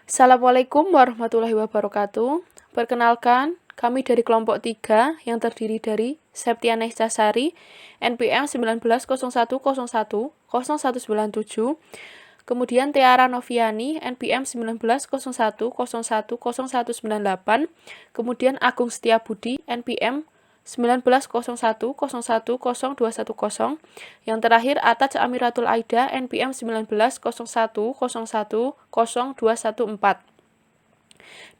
Assalamualaikum warahmatullahi wabarakatuh. Perkenalkan, kami dari kelompok 3 yang terdiri dari Septiana Sari, NPM 1901010197, kemudian Tiara Noviani, NPM 1901010198, kemudian Agung Setiabudi, NPM 1901010210, yang terakhir Ataj Amiratul Aida, NPM 1901010214.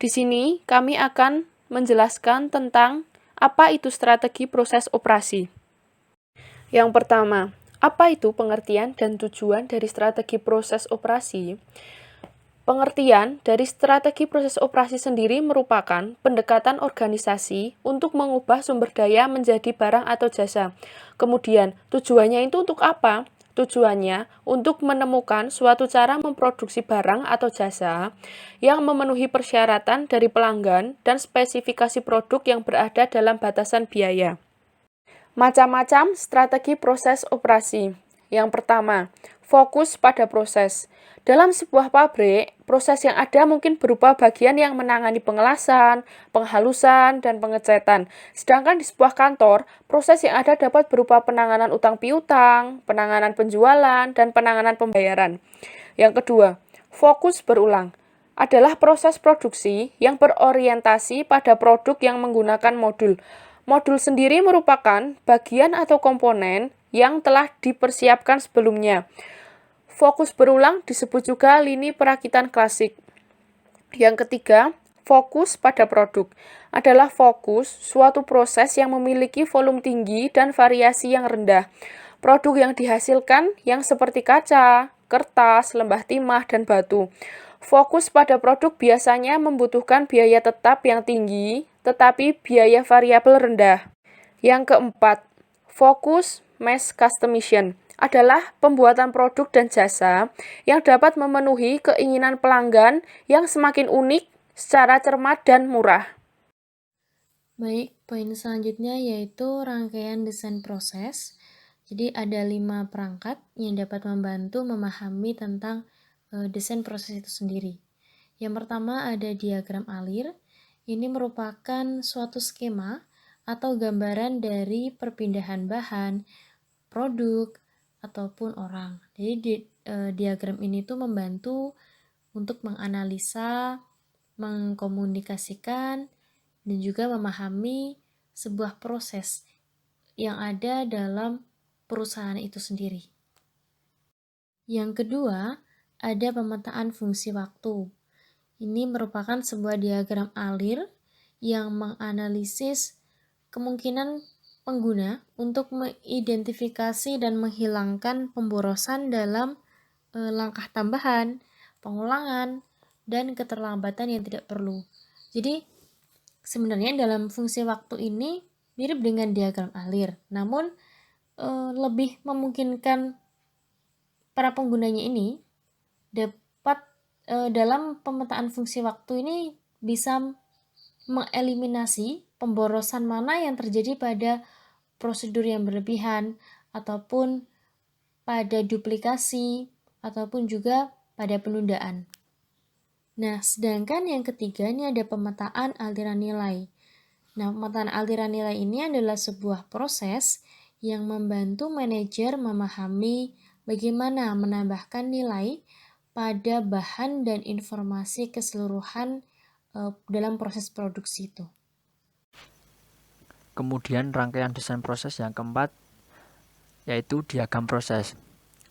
Di sini kami akan menjelaskan tentang apa itu strategi proses operasi. Yang pertama, apa itu pengertian dan tujuan dari strategi proses operasi? Pengertian dari strategi proses operasi sendiri merupakan pendekatan organisasi untuk mengubah sumber daya menjadi barang atau jasa. Kemudian, tujuannya itu untuk apa? Tujuannya untuk menemukan suatu cara memproduksi barang atau jasa yang memenuhi persyaratan dari pelanggan dan spesifikasi produk yang berada dalam batasan biaya. Macam-macam strategi proses operasi. Yang pertama, fokus pada proses. Dalam sebuah pabrik, proses yang ada mungkin berupa bagian yang menangani pengelasan, penghalusan, dan pengecetan. Sedangkan di sebuah kantor, proses yang ada dapat berupa penanganan utang piutang, penanganan penjualan, dan penanganan pembayaran. Yang kedua, fokus berulang adalah proses produksi yang berorientasi pada produk yang menggunakan modul. Modul sendiri merupakan bagian atau komponen yang telah dipersiapkan sebelumnya. Fokus berulang disebut juga lini perakitan klasik. Yang ketiga, fokus pada produk adalah fokus suatu proses yang memiliki volume tinggi dan variasi yang rendah. Produk yang dihasilkan yang seperti kaca, kertas, lembah timah, dan batu. Fokus pada produk biasanya membutuhkan biaya tetap yang tinggi, tetapi biaya variabel rendah. Yang keempat, fokus mass customization adalah pembuatan produk dan jasa yang dapat memenuhi keinginan pelanggan yang semakin unik, secara cermat dan murah. Baik, poin selanjutnya yaitu rangkaian desain proses. Jadi ada 5 perangkat yang dapat membantu memahami tentang desain proses itu sendiri. Yang pertama ada diagram alir. Ini merupakan suatu skema atau gambaran dari perpindahan bahan, produk, ataupun orang. Jadi diagram ini tuh membantu untuk menganalisa, mengkomunikasikan, dan juga memahami sebuah proses yang ada dalam perusahaan itu sendiri. Yang kedua, ada pemetaan fungsi waktu. Ini merupakan sebuah diagram alir yang menganalisis kemungkinan pengguna untuk mengidentifikasi dan menghilangkan pemborosan dalam langkah tambahan, pengulangan, dan keterlambatan yang tidak perlu. Jadi, sebenarnya dalam fungsi waktu ini mirip dengan diagram alir, namun lebih memungkinkan para penggunanya ini dapat dalam pemetaan fungsi waktu ini bisa mengeliminasi pemborosan mana yang terjadi pada prosedur yang berlebihan ataupun pada duplikasi ataupun juga pada penundaan. Nah, sedangkan yang ketiga ini ada pemetaan aliran nilai. Nah, pemetaan aliran nilai ini adalah sebuah proses yang membantu manajer memahami bagaimana menambahkan nilai pada bahan dan informasi keseluruhan dalam proses produksi itu. Kemudian rangkaian desain proses yang keempat yaitu diagram proses.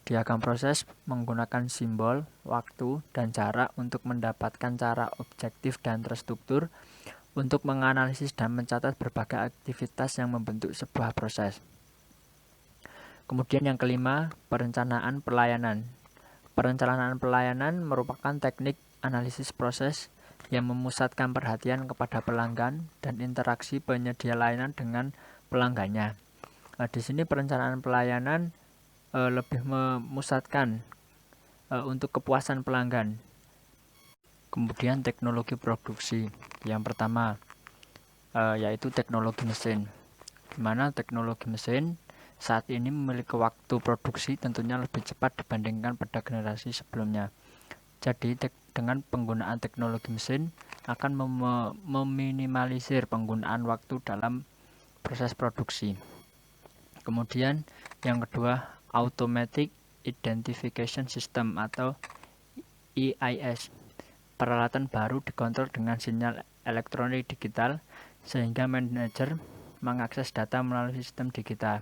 Diagram proses menggunakan simbol, waktu, dan cara untuk mendapatkan cara objektif dan terstruktur untuk menganalisis dan mencatat berbagai aktivitas yang membentuk sebuah proses. Kemudian yang kelima, perencanaan pelayanan. Perencanaan pelayanan merupakan teknik analisis proses yang memusatkan perhatian kepada pelanggan dan interaksi penyedia layanan dengan pelanggannya. Di sini perencanaan pelayanan lebih memusatkan untuk kepuasan pelanggan. Kemudian teknologi produksi. Yang pertama yaitu teknologi mesin. Di mana teknologi mesin saat ini memiliki waktu produksi tentunya lebih cepat dibandingkan pada generasi sebelumnya. Jadi dengan penggunaan teknologi mesin akan meminimalisir penggunaan waktu dalam proses produksi. Kemudian yang kedua, Automatic Identification System atau EIS. Peralatan baru dikontrol dengan sinyal elektronik digital sehingga manajer mengakses data melalui sistem digital.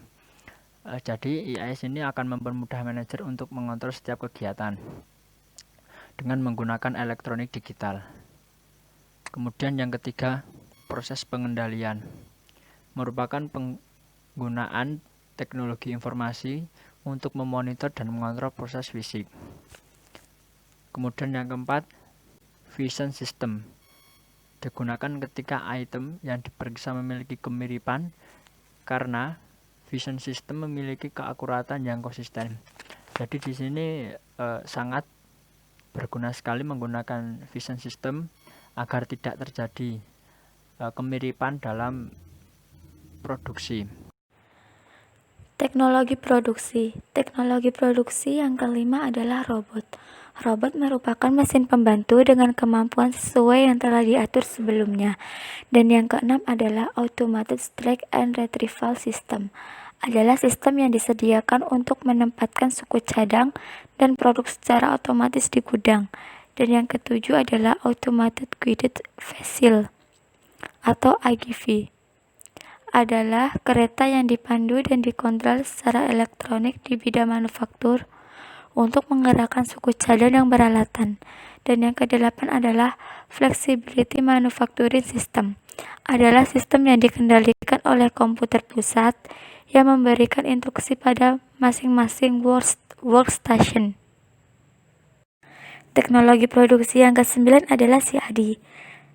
Jadi EIS ini akan mempermudah manajer untuk mengontrol setiap kegiatan dengan menggunakan elektronik digital. Kemudian yang ketiga, proses pengendalian merupakan penggunaan teknologi informasi untuk memonitor dan mengontrol proses fisik. Kemudian yang keempat, vision system digunakan ketika item yang diperiksa memiliki kemiripan karena vision system memiliki keakuratan yang konsisten. Jadi di sini sangat berguna sekali menggunakan vision system agar tidak terjadi kemiripan dalam produksi. Teknologi produksi. Teknologi produksi yang kelima adalah robot. Robot merupakan mesin pembantu dengan kemampuan sesuai yang telah diatur sebelumnya. Dan yang keenam adalah Automated Track and Retrieval System. Adalah sistem yang disediakan untuk menempatkan suku cadang dan produk secara otomatis di gudang. Dan yang ketujuh adalah Automated Guided Vehicle atau AGV. Adalah kereta yang dipandu dan dikontrol secara elektronik di bidang manufaktur untuk menggerakkan suku cadang yang beralatan. Dan yang kedelapan adalah Flexibility Manufacturing System. Adalah sistem yang dikendalikan oleh komputer pusat yang memberikan instruksi pada masing-masing workstation. Teknologi produksi yang ke-9 adalah CAD.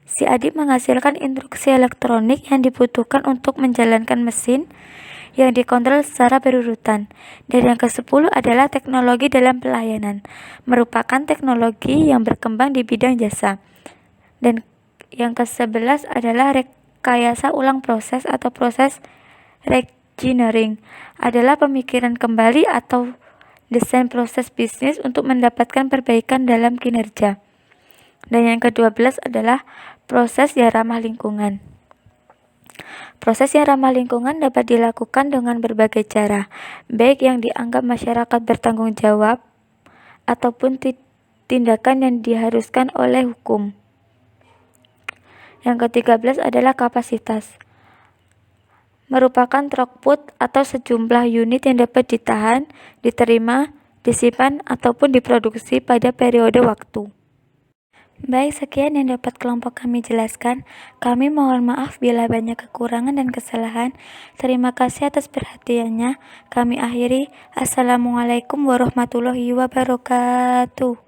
CAD menghasilkan instruksi elektronik yang dibutuhkan untuk menjalankan mesin yang dikontrol secara berurutan. Dan yang ke-10 adalah teknologi dalam pelayanan, merupakan teknologi yang berkembang di bidang jasa. Dan yang ke-11 adalah rekayasa ulang proses atau proses reengineering, adalah pemikiran kembali atau desain proses bisnis untuk mendapatkan perbaikan dalam kinerja. Dan yang ke-12 adalah proses yang ramah lingkungan. Proses yang ramah lingkungan dapat dilakukan dengan berbagai cara, baik yang dianggap masyarakat bertanggung jawab ataupun tindakan yang diharuskan oleh hukum. Yang ke-13 adalah kapasitas. Merupakan throughput atau sejumlah unit yang dapat ditahan, diterima, disimpan, ataupun diproduksi pada periode waktu. Baik, sekian yang dapat kelompok kami jelaskan. Kami mohon maaf bila banyak kekurangan dan kesalahan. Terima kasih atas perhatiannya. Kami akhiri. Assalamualaikum warahmatullahi wabarakatuh.